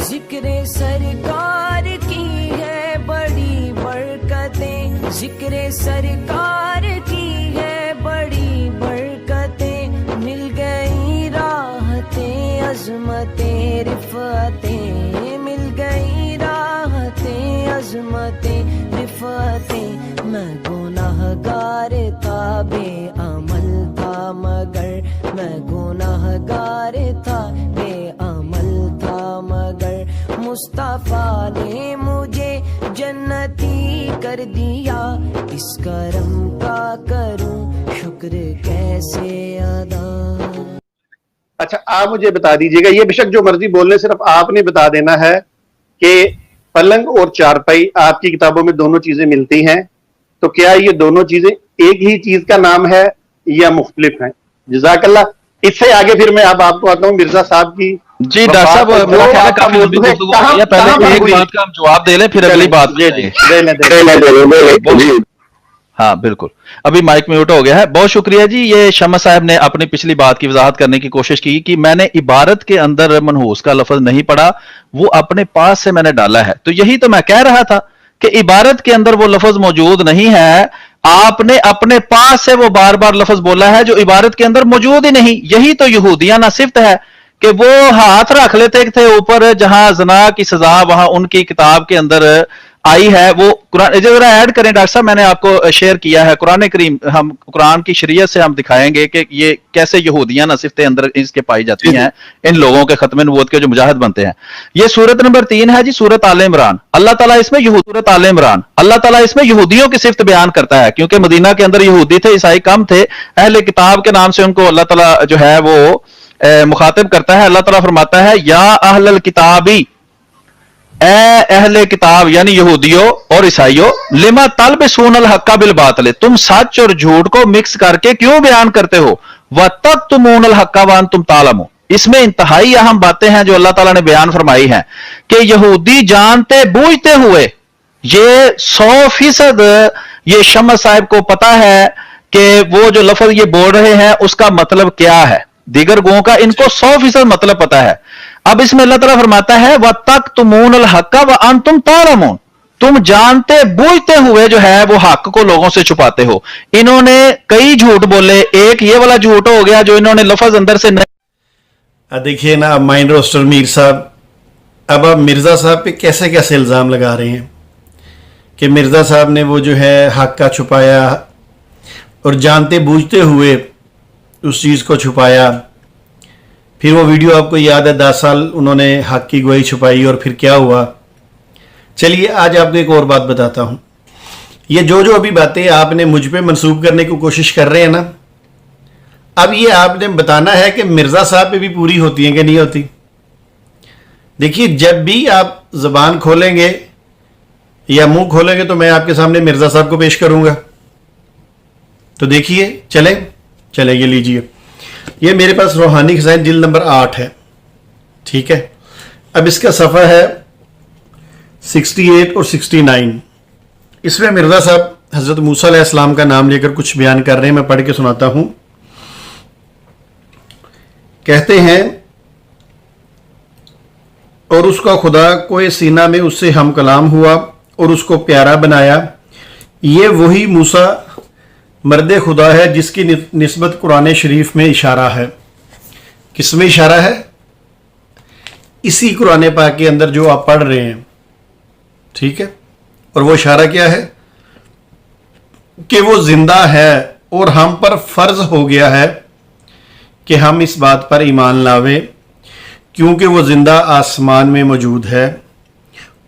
ذکر سرکار کی ہے بڑی برکتیں، ذکر سرکار کی ہے بڑی برکتیں، مل گئی راحتیں عظمتیں رفعتیں، مل گئی راحتیں عظمتیں رفعتیں، میں گناہ گار تھا بے عمل تھا مگر، میں گناہ گار تھا بے عمل تھا مگر، مصطفیٰ نے مجھے جنتی کر دیا، اس کرم کا کروں شکر کیسے ادا۔ اچھا آپ مجھے بتا دیجئے گا، یہ بے شک جو مرضی بولنے، صرف آپ نے بتا دینا ہے کہ پلنگ اور چارپائی آپ کی کتابوں میں دونوں چیزیں ملتی ہیں، تو کیا یہ دونوں چیزیں ایک ہی چیز کا نام ہے یا مختلف ہیں؟ جزاک اللہ۔ اس سے آگے پھر میں اب آپ کو آتا ہوں مرزا صاحب کی۔ جی ڈاکٹر صاحب میرا خیال ہے کافی لمبی گفتگو ہو رہی ہے، پہلے ایک بات کا ہم جواب دے لیں پھر اگلی بات ہاں بالکل۔ ابھی مائک میوٹ ہو گیا ہے، بہت شکریہ جی۔ یہ شمع صاحب نے اپنی پچھلی بات کی وضاحت کرنے کی کوشش کی کہ میں نے عبارت کے اندر منحوس کا لفظ نہیں پڑھا، وہ اپنے پاس سے میں نے ڈالا ہے، تو یہی تو میں کہہ رہا تھا کہ عبارت کے اندر وہ لفظ موجود نہیں ہے، آپ نے اپنے پاس سے وہ بار بار لفظ بولا ہے جو عبارت کے اندر موجود ہی نہیں۔ یہی تو یہودیانہ صفت ہے کہ وہ ہاتھ رکھ لیتے تھے اوپر، جہاں زنا کی سزا وہاں ان کی کتاب کے اندر آئی ہے، وہ قرآن ذرا ایڈ کریں ڈاکٹر صاحب، میں نے آپ کو شیئر کیا ہے قرآن کریم، ہم قرآن کی شریعت سے ہم دکھائیں گے کہ یہ کیسے یہودیانہ صفتیں اندر اس کے پائی جاتی ہیں ان لوگوں کے ختم نبوت کے جو مجاہد بنتے ہیں۔ یہ سورت نمبر 3 ہے جی، سورت آل عمران۔ اللہ تعالیٰ اس میں سورت آل عمران، اللہ تعالیٰ اس میں یہودیوں کی صفت بیان کرتا ہے، کیونکہ مدینہ کے اندر یہودی تھے، عیسائی کم تھے، اہل کتاب کے نام سے ان کو اللہ تعالیٰ جو ہے وہ مخاطب کرتا ہے۔ اللہ تعالیٰ فرماتا ہے یا اہل الکتابی، اے اہل کتاب یعنی یہودیوں اور عیسائیوں، لما تلبسون الحق بالباطل، تم سچ اور جھوٹ کو مکس کر کے کیوں بیان کرتے ہو، وتکتمون الحق وانتم تعلمون۔ اس میں انتہائی اہم باتیں ہیں جو اللہ تعالیٰ نے بیان فرمائی ہیں کہ یہودی جانتے بوجھتے ہوئے، یہ 100% یہ شمع صاحب کو پتا ہے کہ وہ جو لفظ یہ بول رہے ہیں اس کا مطلب کیا ہے، دیگر گوؤں کا ان کو 100% مطلب پتا ہے۔ اب اس میں اللہ تعالیٰ فرماتا ہے وَتَكْتُمُونَ الْحَقَّ وَأَنْتُمْ تَعْلَمُونَ، تم جانتے بوجھتے ہوئے جو ہے وہ حق کو لوگوں سے چھپاتے ہو۔ انہوں نے کئی جھوٹ بولے، ایک یہ والا جھوٹ ہو گیا جو انہوں نے لفظ اندر سے دیکھیے نا، اب مائنڈ روسٹر میر صاحب اب آپ مرزا صاحب پہ کیسے کیسے الزام لگا رہے ہیں کہ مرزا صاحب نے وہ جو ہے حق کا چھپایا اور جانتے بوجھتے ہوئے اس چیز کو چھپایا۔ پھر وہ ویڈیو آپ کو یاد ہے، 10 سال انہوں نے حق کی گواہی چھپائی اور پھر کیا ہوا۔ چلیے آج آپ کو ایک اور بات بتاتا ہوں، یہ جو ابھی باتیں آپ نے مجھ پہ منسوب کرنے کی کوشش کر رہے ہیں نا، اب یہ آپ نے بتانا ہے کہ مرزا صاحب پہ بھی پوری ہوتی ہیں کہ نہیں ہوتی۔ دیکھیے جب بھی آپ زبان کھولیں گے یا منہ کھولیں گے تو میں آپ کے سامنے مرزا صاحب کو پیش کروں گا، تو دیکھیے چلیں یہ لیجئے، یہ میرے پاس روحانی خزائن جلد نمبر 8 ہے، ٹھیک ہے۔ اب اس کا صفحہ ہے 68 اور 69، اس میں مرزا صاحب حضرت موسیٰ علیہ السلام کا نام لے کر کچھ بیان کر رہے ہیں، میں پڑھ کے سناتا ہوں۔ کہتے ہیں اور اس کا خدا کوئی سینہ میں اس سے ہم کلام ہوا اور اس کو پیارا بنایا، یہ وہی موسیٰ مرد خدا ہے جس کی نسبت قرآن شریف میں اشارہ ہے۔ کس میں اشارہ ہے؟ اسی قرآن پاک کے اندر جو آپ پڑھ رہے ہیں، ٹھیک ہے۔ اور وہ اشارہ کیا ہے کہ وہ زندہ ہے اور ہم پر فرض ہو گیا ہے کہ ہم اس بات پر ایمان لاویں کیونکہ وہ زندہ آسمان میں موجود ہے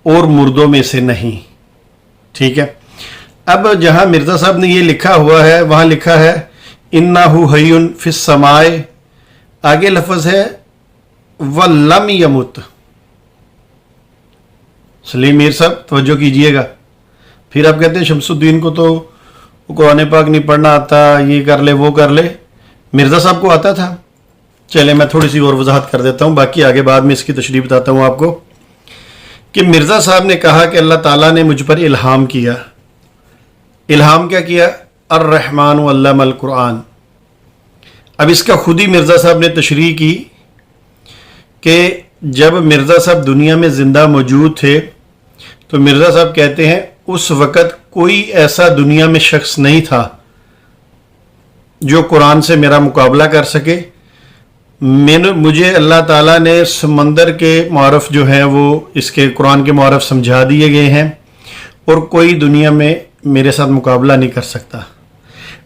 اور مردوں میں سے نہیں، ٹھیک ہے۔ اب جہاں مرزا صاحب نے یہ لکھا ہوا ہے وہاں لکھا ہے اِنَّهُ حَيٌّ فِي السَّمَاءِ، آگے لفظ ہے وَلَمْ يَمُتْ۔ سلیم میر صاحب توجہ کیجئے گا، پھر آپ کہتے ہیں شمس الدین کو تو قرآن پاک نہیں پڑھنا آتا، یہ کر لے وہ کر لے، مرزا صاحب کو آتا تھا۔ چلے میں تھوڑی سی اور وضاحت کر دیتا ہوں، باقی آگے بعد میں اس کی تشریح بتاتا ہوں آپ کو، کہ مرزا صاحب نے کہا کہ اللہ تعالیٰ نے مجھ پر الہام کیا۔ الہام کیا کیا؟ الرحمن علم القرآن۔ اب اس کا خود ہی مرزا صاحب نے تشریح کی کہ जब मिर्ज़ा साहब दुनिया में ज़िंदा मौजूद थे तो मिर्ज़ा साहब कहते हैं उस वक़्त कोई ऐसा दुनिया में शख्स नहीं था जो कुरान से मेरा मुकाबला कर सके। मुझे अल्लाह ताला ने समंदर के मुआरफ़ जो हैं वो इसके कुरान के मुआरफ़ समझा दिए गए हैं और कोई दुनिया में मेरे साथ मुकाबला नहीं कर सकता।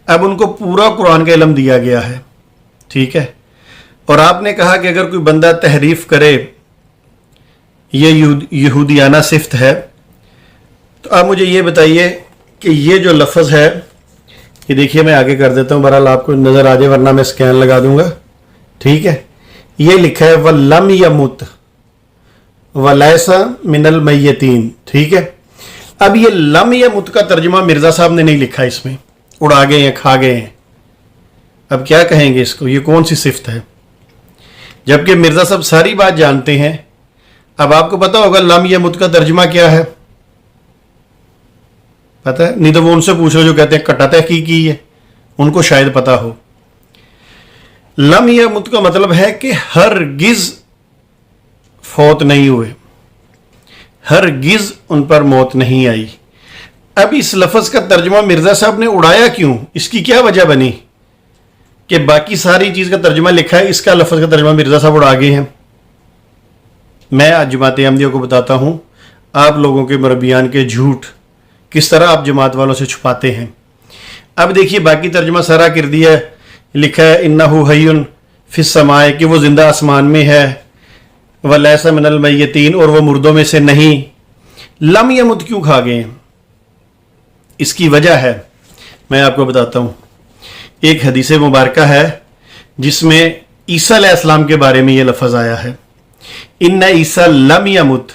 अब उनको पूरा कुरान का इल्म दिया गया है, ठीक है। और आपने कहा कि अगर कोई बंदा तहरीफ करे ये यहूदियाना सिफ्त है, तो आप मुझे ये बताइए कि ये जो लफ्ज़ है, ये देखिए मैं आगे कर देता हूँ, बहरहाल आपको नज़र आ जाए वरना मैं स्कैन लगा दूंगा, ठीक है। ये लिखा है वल्लम यमुत वलैसा मिनल मय्यतीन, ठीक है। अब ये लम यमुत का तर्जुमा मिर्ज़ा साहब ने नहीं लिखा, इसमें उड़ा गए हैं, खा गए हैं। अब क्या कहेंगे इसको, ये कौन सी सिफ्त है, जबकि मिर्ज़ा साहब सारी बात जानते हैं। अब आपको पता होगा लम यमुत का तर्जुमा क्या है, पता है? नहीं तो वो उनसे पूछ लो जो कहते हैं कट्टा तहकीक की है, उनको शायद पता हो। लम यमुत का मतलब है कि हरगिज फौत नहीं हुए, हरगिज उन पर मौत नहीं आई। अब इस लफ्ज़ का तर्जुमा मिर्ज़ा साहब ने उड़ाया क्यों, इसकी क्या वजह बनी कि बाकी सारी चीज़ का तर्जुमा लिखा है, इसका लफ्ज़ का तर्जुमा मिर्ज़ा साहब उड़ा गए हैं। मैं आज जमात अहमदिया को बताता हूँ आप लोगों के मरबियान के झूठ किस तरह आप जमात वालों से छुपाते हैं। अब देखिए बाकी तर्जुमा सारा कर दिया है, लिखा है इन्नहु हय्युन फिस समाए, कि वो जिंदा आसमान में है, वलैसा मिनल मय्यतीन, और वो मुर्दों में से नहीं। लम यमुत क्यों खा गए हैं, इसकी वजह है मैं आपको बताता हूँ। एक हदीस मुबारका है जिसमें ईसा अलैहिस्सलाम के बारे में ये लफ्ज़ आया है, इन्ना ईसा लम यमुत,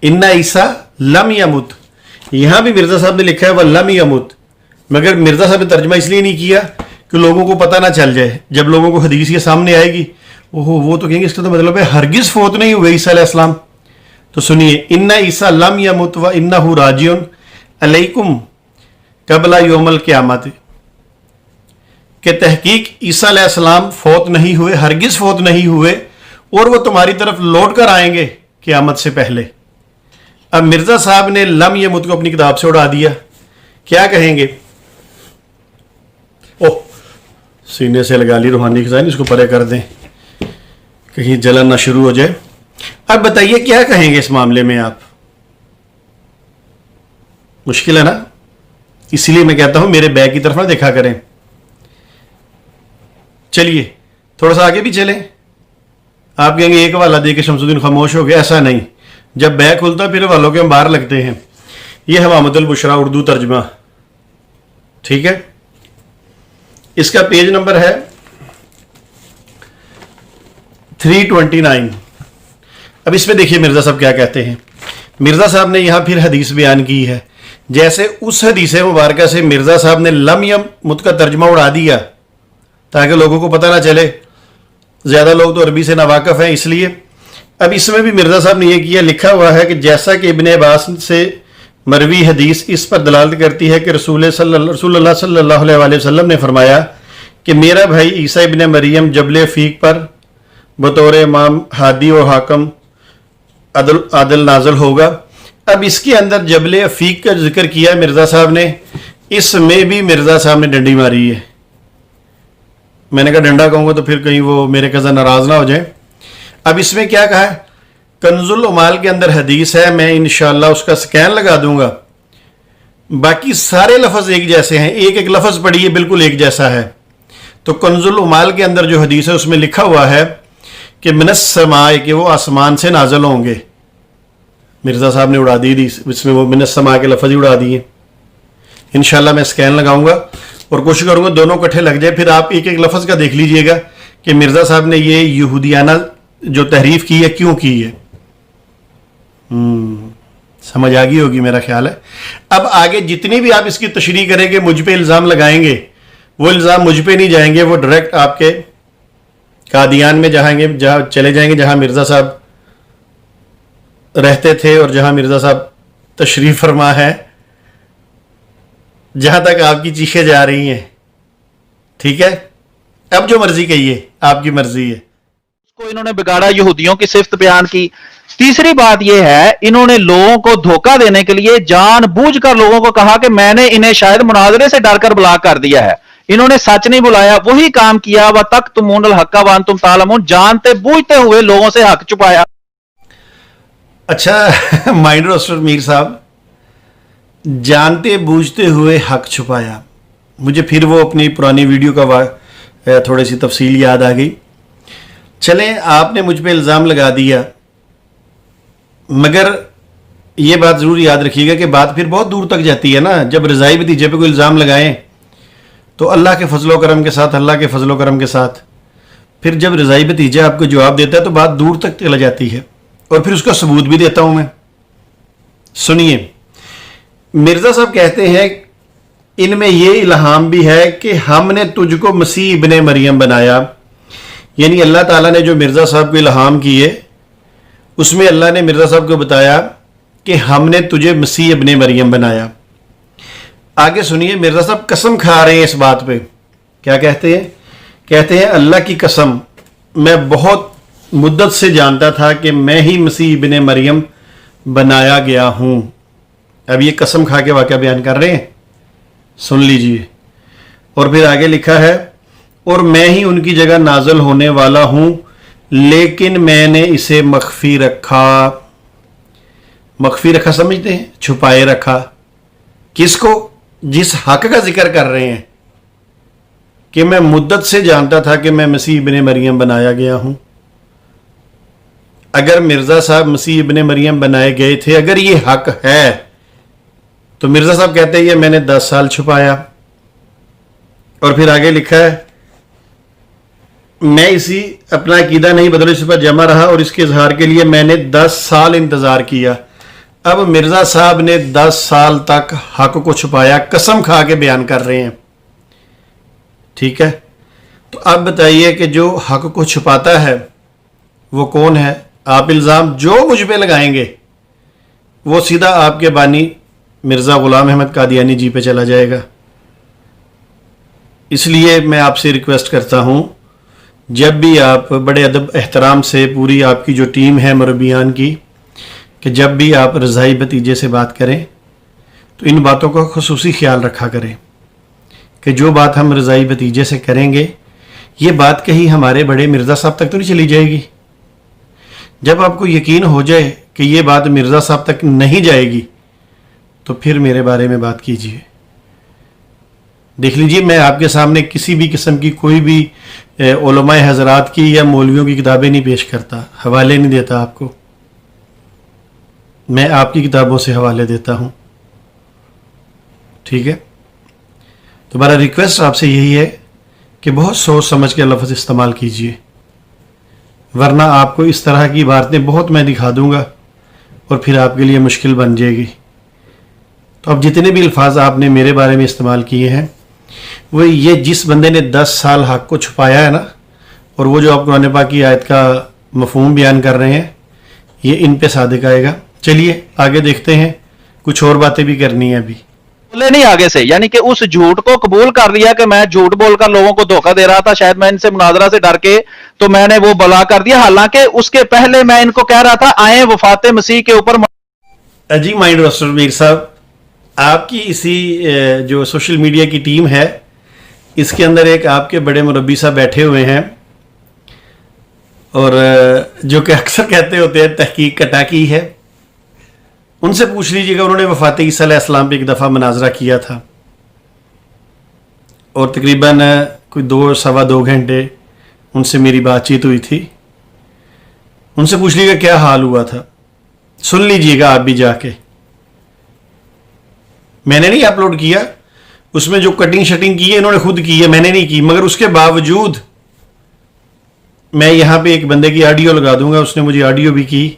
इन्ना ईसा लम यमुत। यहाँ भी मिर्ज़ा साहब ने लिखा है वह लम यमुत, मगर मिर्ज़ा साहब ने तर्जुमा इसलिए नहीं किया कि लोगों को पता ना चल जाए। जब लोगों को हदीस के सामने आएगी ओहो वो तो कहेंगे इसका तो मतलब है हरगिज़ फौत नहीं हुए ईसा अलैहिस्सलाम। तो सुनिए, इन्ना ईसा लम यमुत व इन्नहु राजिउन अलैकुम कबला यौमल क़यामत, के तहकीक ईसा अलैहिस्सलाम फौत नहीं हुए, हरगिज़ फौत नहीं हुए, और वो तुम्हारी तरफ लौट कर आएंगे क़यामत से पहले। अब मिर्ज़ा साहब ने लम यमुत को अपनी किताब से उड़ा दिया, क्या कहेंगे? ओह सीने से लगा ली रूहानी खजानी, इसको परे कर दें कहीं जलन ना शुरू हो जाए। अब बताइए क्या कहेंगे इस मामले में आप? मुश्किल है ना, इसलिए मैं कहता हूं मेरे बैग की तरफ ना देखा करें। चलिए थोड़ा सा आगे भी चलें। आप कहेंगे एक हवाला दे के शमसुद्दीन खामोश हो गए, ऐसा नहीं। जब बैग खुलता फिर हवालों के हम बाहर लगते हैं। यह हवामतुल बुशरा उर्दू तर्जमा, ठीक है। इसका पेज नंबर है 329। अब इसमें देखिए मिर्ज़ा साहब क्या कहते हैं। मिर्ज़ा साहब ने यहां फिर हदीस बयान की है, जैसे उस हदीस मुबारका से मिर्ज़ा साहब ने लम यमुत का तर्जमा उड़ा दिया ताकि लोगों को पता ना चले, ज़्यादा लोग तो अरबी से नावाकिफ़ हैं इसलिए। अब इसमें भी मिर्ज़ा साहब ने यह किया, लिखा हुआ है कि जैसा कि इब्ने अब्बास से मरवी हदीस इस पर दलालत करती है कि रसूलुल्लाह सल्लल्लाहु अलैहि वसल्लम ने फरमाया कि मेरा भाई ईसा इब्ने मरियम जबल फीक पर बतौर इमाम हादी और हाकम आदल नाजल होगा। अब इसके अंदर जबल फीक का जिक्र किया मिर्ज़ा साहब ने, इसमें भी मिर्ज़ा साहब ने डंडी मारी है। मैंने कहा डंडा कहूँगा तो फिर कहीं वो मेरे कज़न नाराज़ ना हो जाए। अब इसमें क्या कहा है, कंजुल उमाल के अंदर हदीस है, मैं इंशाअल्लाह उसका स्कैन लगा दूंगा। बाकी सारे लफ्ज़ एक जैसे हैं, एक एक लफ्ज़ पढ़िए बिल्कुल एक जैसा है। तो कंजुल उमाल के अंदर जो हदीस है उसमें लिखा हुआ है कि मिनस समाए, कि वो आसमान से नाजल होंगे। मिर्ज़ा साहब ने उड़ा दी थी, इसमें वो मिनस समा के लफ्ज़ ही उड़ा दिए। इंशाल्लाह मैं स्कैन लगाऊंगा और कोशिश करूंगा दोनों इकट्ठे लग जाए, फिर आप एक एक लफ्ज़ का देख लीजिएगा कि मिर्ज़ा साहब ने ये यहूदियाना जो तहरीफ की है क्यों की है। समझ आ गई होगी मेरा ख्याल है। अब आगे जितनी भी आप इसकी तशरीह करेंगे, मुझ पे इल्ज़ाम लगाएंगे, वो इल्ज़ाम मुझ पे नहीं जाएंगे, वो डायरेक्ट आपके कादियान में जहाँ चले जाएंगे जहाँ मिर्ज़ा साहब रहते थे और जहाँ मिर्ज़ा साहब तशरीफ़ फरमा है, जहाँ तक आपकी चीखें जा रही हैं। ठीक है, अब जो मर्ज़ी कहिए, आपकी मर्ज़ी है। को इन्होंने बिगाड़ा, यहूदियों की सिफ्त बयान की। तीसरी बात यह है, इन्होंने लोगों को धोखा देने के लिए जानबूझकर लोगों को कहा कि मैंने इन्हें शायद मुनाजरे से डरकर ब्लॉक कर दिया है। इन्होंने सच नहीं बुलाया, वही काम किया। व तक तुमूनल हक्का वन तुम तालमून, जानते बूझते हुए लोगों से हक छुपाया। अच्छा माइंड रोस्टर मीर साहब, जानते बूझते हुए हक छुपाया। मुझे फिर वो अपनी पुरानी वीडियो का थोड़ी सी तफसील याद आ गई। चलें, आपने मुझ पे इल्ज़ाम लगा दिया, मगर ये बात ज़रूर याद रखिएगा कि बात फिर बहुत दूर तक जाती है ना। जब रज़ाई भतीजे पे कोई इल्ज़ाम लगाएं तो अल्लाह के फजलो करम के साथ, अल्लाह के फजलो करम के साथ, फिर जब रज़ाई भतीजा आपको जवाब देता है तो बात दूर तक चला जाती है, और फिर उसका सबूत भी देता हूं मैं। सुनिए, मिर्ज़ा साहब कहते हैं इनमें ये इल्हाम भी है कि हमने तुझको मसीह इब्ने मरियम बनाया, यानी अल्लाह ताला ने जो मिर्ज़ा साहब को इल्हाम किए उसमें अल्लाह ने मिर्ज़ा साहब को बताया कि हमने तुझे मसीह इब्ने मरियम बनाया। आगे सुनिए, मिर्ज़ा साहब कसम खा रहे हैं इस बात पे। क्या कहते हैं? कहते हैं अल्लाह की कसम, मैं बहुत मुद्दत से जानता था कि मैं ही मसीह इब्ने मरियम बनाया गया हूं। अब ये कसम खा के वाक़या बयान कर रहे हैं, सुन लीजिए। और फिर आगे लिखा है, और मैं ही उनकी जगह नाजल होने वाला हूं, लेकिन मैंने इसे मख्फी रखा। मख्फी रखा समझते हैं? छुपाए रखा। किसको? जिस हक का जिक्र कर रहे हैं कि मैं मुद्दत से जानता था कि मैं मसीह इब्ने मरियम बनाया गया हूं। अगर मिर्ज़ा साहब मसीह इब्ने मरियम बनाए गए थे, अगर ये हक है, तो मिर्ज़ा साहब कहते हैं ये मैंने 10 साल छुपाया। और फिर आगे लिखा है, मैं इसी अपना अकीदा नहीं बदले इस पर जमा रहा और इसके इजहार के लिए मैंने 10 साल इंतज़ार किया। अब मिर्ज़ा साहब ने 10 साल तक हक को छुपाया, कसम खा के बयान कर रहे हैं। ठीक है, तो अब बताइए कि जो हक को छुपाता है वो कौन है? आप इल्ज़ाम जो मुझ पे लगाएंगे वो सीधा आपके बानी मिर्ज़ा ग़ुलाम अहमद कादियानी जी पे चला जाएगा। इसलिए मैं आपसे रिक्वेस्ट करता हूँ, जब भी आप बड़े अदब एहतराम से, पूरी आपकी जो टीम है मुरब्बियान की, कि जब भी आप रज़ाई भतीजे से बात करें तो इन बातों का खुसूसी ख्याल रखा करें कि जो बात हम रज़ाई भतीजे से करेंगे ये बात कहीं हमारे बड़े मिर्ज़ा साहब तक तो नहीं चली जाएगी। जब आपको यकीन हो जाए कि ये बात मिर्ज़ा साहब तक नहीं जाएगी तो फिर मेरे बारे में बात कीजिए। देख लीजिए, मैं आपके सामने किसी भी किस्म की कोई भी उलमाए हज़रात की या मौलवियों की किताबें नहीं पेश करता, हवाले नहीं देता आपको। मैं आपकी किताबों से हवाले देता हूँ। ठीक है, तो मेरा रिक्वेस्ट आपसे यही है कि बहुत सोच समझ के लफ्ज़ इस्तेमाल कीजिए, वरना आपको इस तरह की बातें बहुत मैं दिखा दूंगा और फिर आपके लिए मुश्किल बन जाएगी। तो अब जितने भी अल्फाज आपने मेरे बारे में इस्तेमाल किए हैं, वो ये जिस बंदे ने 10 साल हक को छुपाया है ना, और वो जो आप कुरान पाक की आयत का मफहूम बयान कर रहे हैं, ये इन पे सादिक आएगा। चलिए आगे देखते हैं, कुछ और बातें भी करनी है अभी। बोले नहीं आगे से, यानी कि उस झूठ को कबूल कर लिया कि मैं झूठ बोलकर लोगों को धोखा दे रहा था, शायद मैं इनसे मुनाजरा से डर के, तो मैंने वो बला कर दिया। हालांकि उसके पहले मैं इनको कह रहा था आए वफात मसीह के ऊपर। अजी माइंड रोस्टर मीर साहब, आपकी इसी जो सोशल मीडिया की टीम है, इसके अंदर एक आपके बड़े मुरब्बी साहब बैठे हुए हैं, और जो कि अक्सर कहते होते हैं तहकीक कटाकी है। उनसे पूछ लीजिएगा, उन्होंने वफ़ात ईसा अलैहिस्सलाम पे एक दफ़ा मनाजरा किया था और तकरीबन कोई 2-2.25 घंटे उनसे मेरी बातचीत हुई थी। उनसे पूछ लीजिएगा क्या हाल हुआ था, सुन लीजिएगा आप भी जाके। मैंने नहीं अपलोड किया, उसमें जो कटिंग शटिंग की है इन्होंने खुद की है, मैंने नहीं की। मगर उसके बावजूद मैं यहाँ पे एक बंदे की ऑडियो लगा दूंगा, उसने मुझे ऑडियो भी की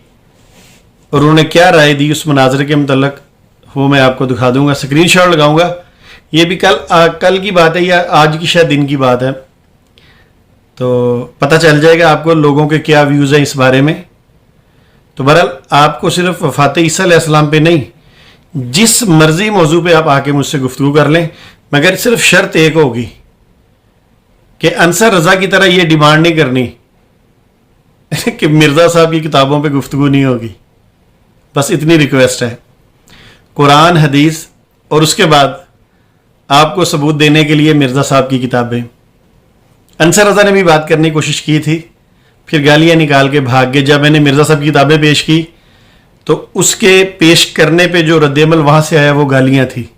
और उन्होंने क्या राय दी उस मुनाजरे के मुतल्लक, वो मैं आपको दिखा दूंगा, स्क्रीनशॉट लगाऊंगा। ये भी कल की बात है या आज की शायद दिन की बात है, तो पता चल जाएगा आपको लोगों के क्या व्यूज़ हैं इस बारे में। तो बहरहाल आपको सिर्फ वफ़ात ईसा अलैहिस्सलाम पे नहीं, जिस मर्जी मौजू पे आप आके मुझसे गुफ्तगू कर लें, मगर सिर्फ शर्त एक होगी कि अंसर रज़ा की तरह ये डिमांड नहीं करनी कि मिर्ज़ा साहब की किताबों पे गुफ्तगू नहीं होगी, बस इतनी रिक्वेस्ट है। कुरान, हदीस और उसके बाद आपको सबूत देने के लिए मिर्ज़ा साहब की किताबें। अंसर रज़ा ने भी बात करने की कोशिश की थी, फिर गालियाँ निकाल के भाग गए। जब मैंने मिर्ज़ा साहब की किताबें पेश की तो उसके पेश करने पे जो रद्दअमल वहाँ से आया वो गालियाँ थी।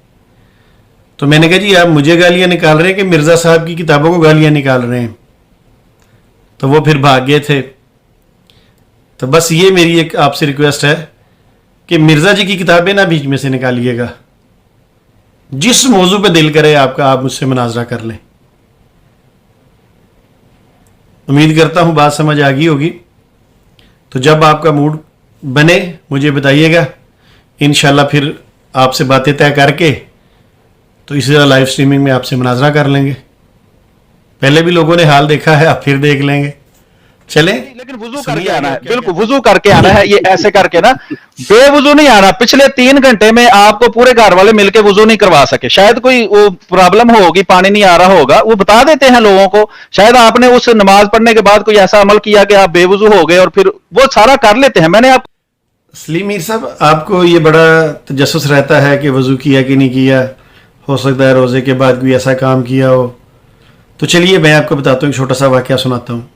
तो मैंने कहा जी आप मुझे गालियाँ निकाल रहे हैं कि मिर्ज़ा साहब की किताबों को गालियाँ निकाल रहे हैं? तो वो फिर भाग गए थे। तो बस ये मेरी एक आपसे रिक्वेस्ट है कि मिर्ज़ा जी की किताबें ना बीच में से निकालिएगा। जिस मौजू पे दिल करे आपका, आप मुझसे मुनाजरा कर लें। उम्मीद करता हूँ बात समझ आ गई होगी। तो जब आपका मूड बने मुझे बताइएगा, इंशाल्लाह फिर आपसे बातें तय करके तो इसी तरह लाइव स्ट्रीमिंग में आपसे मुनाजरा कर लेंगे। पहले भी लोगों ने हाल देखा है, आप फिर देख लेंगे। चलें, लेकिन वुजू करके आना है, बिल्कुल वुजू करके आना है। ये ऐसे करके ना बेवुजू नहीं आना। पिछले 3 घंटे में आपको पूरे घर वाले मिलके वुजू नहीं करवा सके। शायद कोई वो प्रॉब्लम होगी, पानी नहीं आ रहा होगा, वो बता देते हैं लोगों को। शायद आपने उस नमाज पढ़ने के बाद कोई ऐसा अमल किया कि आप बेवुजू हो गए और फिर वो सारा कर लेते हैं। मैंने आप सलीम मीर साहब, आपको ये बड़ा तजस्सुस रहता है कि वज़ू किया कि नहीं किया, हो सकता है रोज़े के बाद कोई ऐसा काम किया हो। तो चलिए मैं आपको बताता हूँ, छोटा सा वाक़या सुनाता हूँ।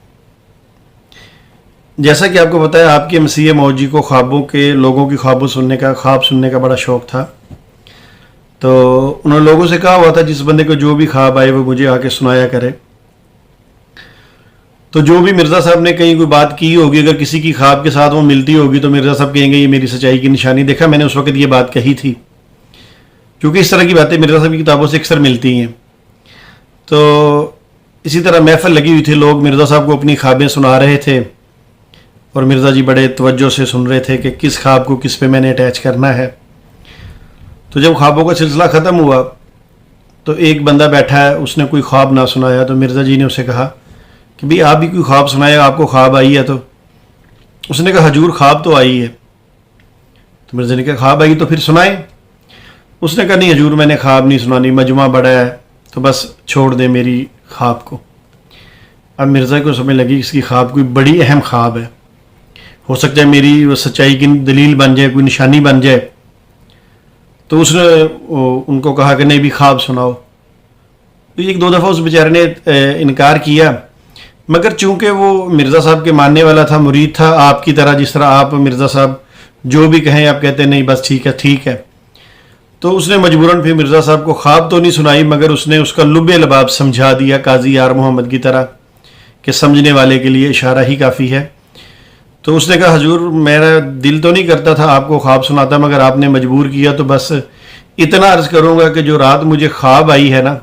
जैसा कि आपको पता है, आपके मसीह मौजी को ख्वाबों के, लोगों की ख्वाब सुनने का बड़ा शौक़ था। तो उन्होंने लोगों से कहा हुआ था जिस बंदे को जो भी ख्वाब आए वो मुझे आके सुनाया करे। तो जो भी मिर्ज़ा साहब ने कहीं कोई बात की होगी, अगर किसी की ख्वाब के साथ वो मिलती होगी तो मिर्ज़ा साहब कहेंगे ये मेरी सच्चाई की निशानी। देखा, मैंने उस वक्त ये बात कही थी, क्योंकि इस तरह की बातें मिर्ज़ा साहब की किताबों से अक्सर मिलती हैं। तो इसी तरह महफिल लगी हुई थी, लोग मिर्ज़ा साहब को अपनी ख्वाबें सुना रहे थे और मिर्ज़ा जी बड़े तवज्जो से सुन रहे थे कि किस ख्वाब को किस पे मैंने अटैच करना है। तो जब ख्वाबों का सिलसिला ख़त्म हुआ तो एक बंदा बैठा है, उसने कोई ख्वाब ना सुनाया। तो मिर्ज़ा जी ने उसे कहा कि भाई आप भी कोई ख्वाब सुनाया, आपको ख्वाब आई है? तो उसने कहा हजूर ख्वाब तो आई है। तो मिर्ज़ा ने कहा ख्वाब आई तो फिर सुनाए। उसने कहा नहीं हजूर, मैंने ख्वाब नहीं सुनानी, मजमा बड़ा है, तो बस छोड़ दे मेरी ख्वाब को। अब मिर्ज़ा को समझ लगी इसकी ख्वाब कोई बड़ी अहम ख्वाब है, हो सकता है मेरी वो सच्चाई की दलील बन जाए, कोई निशानी बन जाए। तो उसने उनको कहा कि नहीं भी ख्वाब सुनाओ। तो 1-2 दफ़ा उस बेचारे ने इनकार किया, मगर चूंकि वो मिर्ज़ा साहब के मानने वाला था, मुरीद था, आपकी तरह, जिस तरह आप मिर्ज़ा साहब जो भी कहें आप कहते नहीं बस ठीक है। तो उसने मजबूरन फिर मिर्ज़ा साहब को ख्वाब तो नहीं सुनाई, मगर उसने उसका लुब्बे लबाब समझा दिया, काजी यार मोहम्मद की तरह, कि समझने वाले के लिए इशारा ही काफ़ी है। तो उसने कहा हजूर मेरा दिल तो नहीं करता था आपको ख्वाब सुनाता, मगर आपने मजबूर किया, तो बस इतना अर्ज़ करूँगा कि जो रात मुझे ख्वाब आई है ना,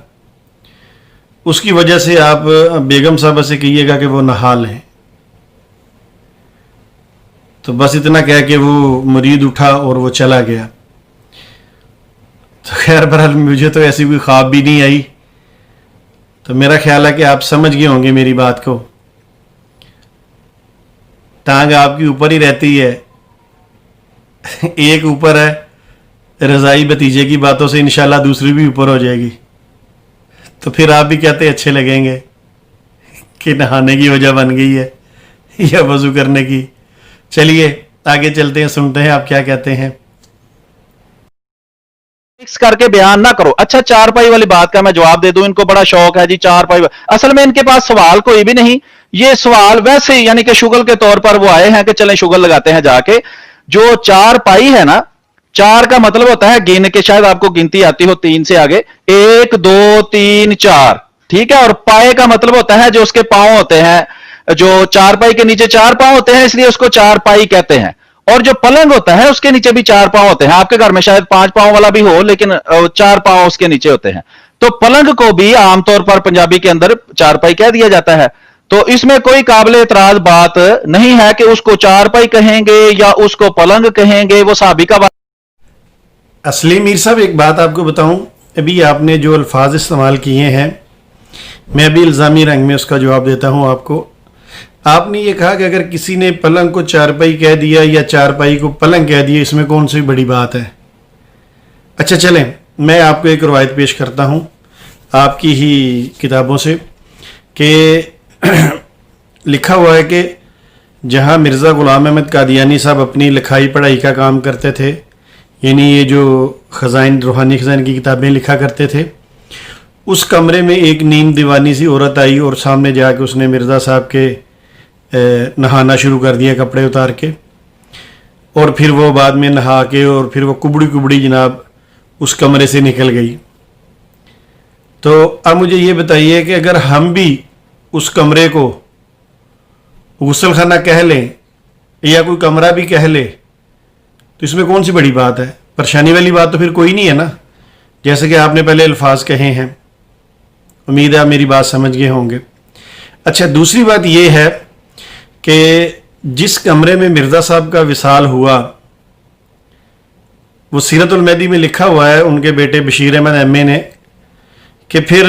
उसकी वजह से आप बेगम साहबा से कहिएगा कि वो नहा लें। तो बस इतना कह के वो मुरीद उठा और वो चला गया। तो खैर बहरहाल मुझे तो ऐसी कोई ख्वाब भी नहीं आई। तो मेरा ख्याल है कि आप समझ गए होंगे मेरी बात को। टांग आपकी ऊपर ही रहती है, एक ऊपर है, रज़ाई भतीजे की बातों से इंशाल्लाह दूसरी भी ऊपर हो जाएगी। तो फिर आप भी कहते अच्छे लगेंगे कि नहाने की वजह बन गई है या वज़ू करने की। चलिए आगे चलते हैं, सुनते हैं आप क्या कहते हैं। मिक्स करके बयान ना करो। अच्छा, चारपाई वाली बात का मैं जवाब दे दूं, इनको बड़ा शौक है जी चारपाई। असल में इनके पास सवाल कोई भी नहीं, ये सवाल वैसे यानी कि शुगल के तौर पर वो आए हैं कि चलें शुगल लगाते हैं जाके। जो चारपाई है ना, 4 का मतलब होता है गिन के, शायद आपको गिनती आती हो 3 से आगे, 1 2 3 4, ठीक है। और पाए का मतलब होता है जो उसके पांव होते हैं, जो चारपाई के नीचे 4 पांव होते हैं, इसलिए उसको चारपाई कहते हैं। और जो पलंग होता है उसके नीचे भी 4 पांव होते हैं। आपके घर में शायद 5 पांव वाला भी हो, लेकिन 4 पांव उसके नीचे होते हैं। तो पलंग को भी आमतौर पर पंजाबी के अंदर चारपाई कह दिया जाता है। तो इसमें कोई काबिल एतराज बात नहीं है कि उसको चारपाई कहेंगे या उसको पलंग कहेंगे, वो साहबी का बात। असली मीर साहब एक बात आपको बताऊं, अभी आपने जो अल्फाज इस्तेमाल किए हैं, मैं भी इल्ज़ामी रंग में उसका जवाब देता हूं आपको। आपने ये कहा कि अगर किसी ने पलंग को चारपाई कह दिया या चारपाई को पलंग कह दिया, इसमें कौन सी बड़ी बात है। अच्छा चलें, मैं आपको एक रवायत पेश करता हूँ आपकी ही किताबों से कि लिखा हुआ है कि जहाँ मिर्ज़ा ग़ुलाम अहमद कादियानी साहब अपनी लिखाई पढ़ाई का काम करते थे, यानी ये जो ख़ज़ाइन रूहानी ख़ज़ाइन की किताबें लिखा करते थे, उस कमरे में एक नींद दीवानी सी औरत आई और सामने जाके उसने मिर्ज़ा साहब के नहाना शुरू कर दिया कपड़े उतार के, और फिर वो बाद में नहा के और फिर वो कुबड़ी कुबड़ी जनाब उस कमरे से निकल गई। तो अब मुझे ये बताइए कि अगर हम भी उस कमरे को गुसल खाना कह लें या कोई कमरा भी कह ले, तो इसमें कौन सी बड़ी बात है? परेशानी वाली बात तो फिर कोई नहीं है ना, जैसे कि आपने पहले अल्फाज कहे हैं। उम्मीद है आप मेरी बात समझ गए होंगे। अच्छा, दूसरी बात ये है कि जिस कमरे में मिर्ज़ा साहब का विसाल हुआ, वो सीरतुल मेहदी में लिखा हुआ है उनके बेटे बशीर अहमद एम ए ने, कि फिर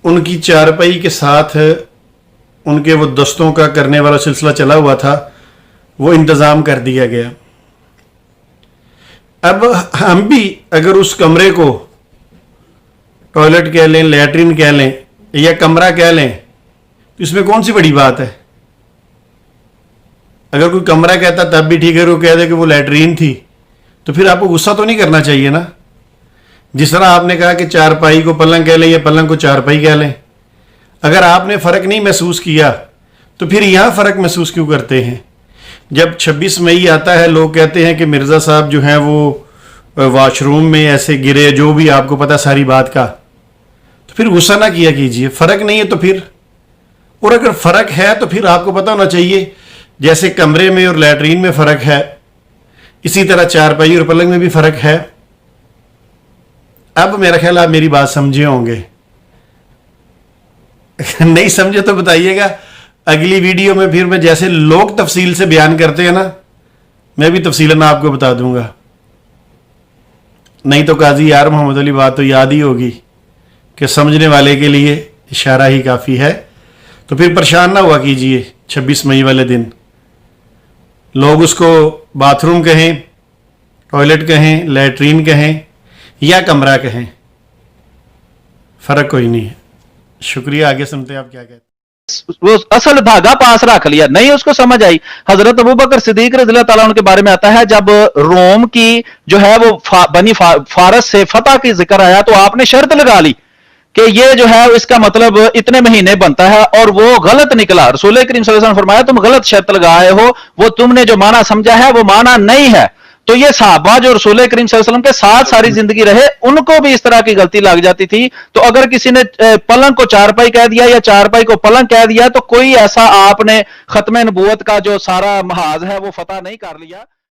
उनकी चारपाई के साथ उनके वो दोस्तों का करने वाला सिलसिला चला हुआ था, वो इंतज़ाम कर दिया गया। अब हम भी अगर उस कमरे को टॉयलेट कह लें, लैट्रिन कह लें या कमरा कह लें, तो इसमें कौन सी बड़ी बात है? अगर कोई कमरा कहता तब भी ठीक है, वो कह दे कि वो लैट्रिन थी, तो फिर आपको गुस्सा तो नहीं करना चाहिए ना। जिस तरह आपने कहा कि चारपाई को पलंग कह लें या पलंग को चारपाई कह लें, अगर आपने फ़र्क नहीं महसूस किया तो फिर यहाँ फ़र्क महसूस क्यों करते हैं? जब 26 मई आता है, लोग कहते हैं कि मिर्ज़ा साहब जो हैं वो वॉशरूम में ऐसे गिरे, जो भी आपको पता सारी बात का, तो फिर गुस्सा ना किया कीजिए। फ़र्क नहीं है तो फिर, और अगर फ़र्क है तो फिर आपको पता होना चाहिए, जैसे कमरे में और लैट्रीन में फ़र्क है, इसी तरह चारपाई और पलंग में भी फ़र्क है। अब मेरा ख्याल आप मेरी बात समझे होंगे। नहीं समझे तो बताइएगा, अगली वीडियो में फिर मैं जैसे लोग तफसील से बयान करते हैं ना, मैं भी तफसीलन आपको बता दूंगा। नहीं तो काजी यार मोहम्मद अली बात तो याद ही होगी कि समझने वाले के लिए इशारा ही काफ़ी है। तो फिर परेशान ना हुआ कीजिए 26 मई वाले दिन। लोग उसको बाथरूम कहें, टॉयलेट कहें, लैट्रीन कहें या कमरा कहें, फ़र्क कोई नहीं है। शुक्रिया, आगे सुनते हैं आप क्या कहते हैं। वो असल धागा पास रख लिया, नहीं उसको समझ आई। हजरत अबू बकर सिद्दीक रज़ियल्लाहु ताला अन्हु के बारे में आता है, जब रोम की जो है वो बनी फारस से फतह की जिक्र आया, तो आपने शर्त लगा ली कि ये जो है इसका मतलब इतने महीने बनता है, और वो गलत निकला। रसूल करीम सल्लल्लाहु अलैहि वसल्लम फरमाया तुम गलत शर्त लगाए हो, वो तुमने जो माना समझा है वो माना नहीं है। तो ये सहाबा जो रसूल करीम सल्लल्लाहु अलैहि वसल्लम के साथ सारी जिंदगी रहे, उनको भी इस तरह की गलती लग जाती थी। तो अगर किसी ने पलंग को चारपाई कह दिया या चारपाई को पलंग कह दिया, तो कोई ऐसा आपने खत्म नबूवत का जो सारा महाज है वो फतह नहीं कर लिया।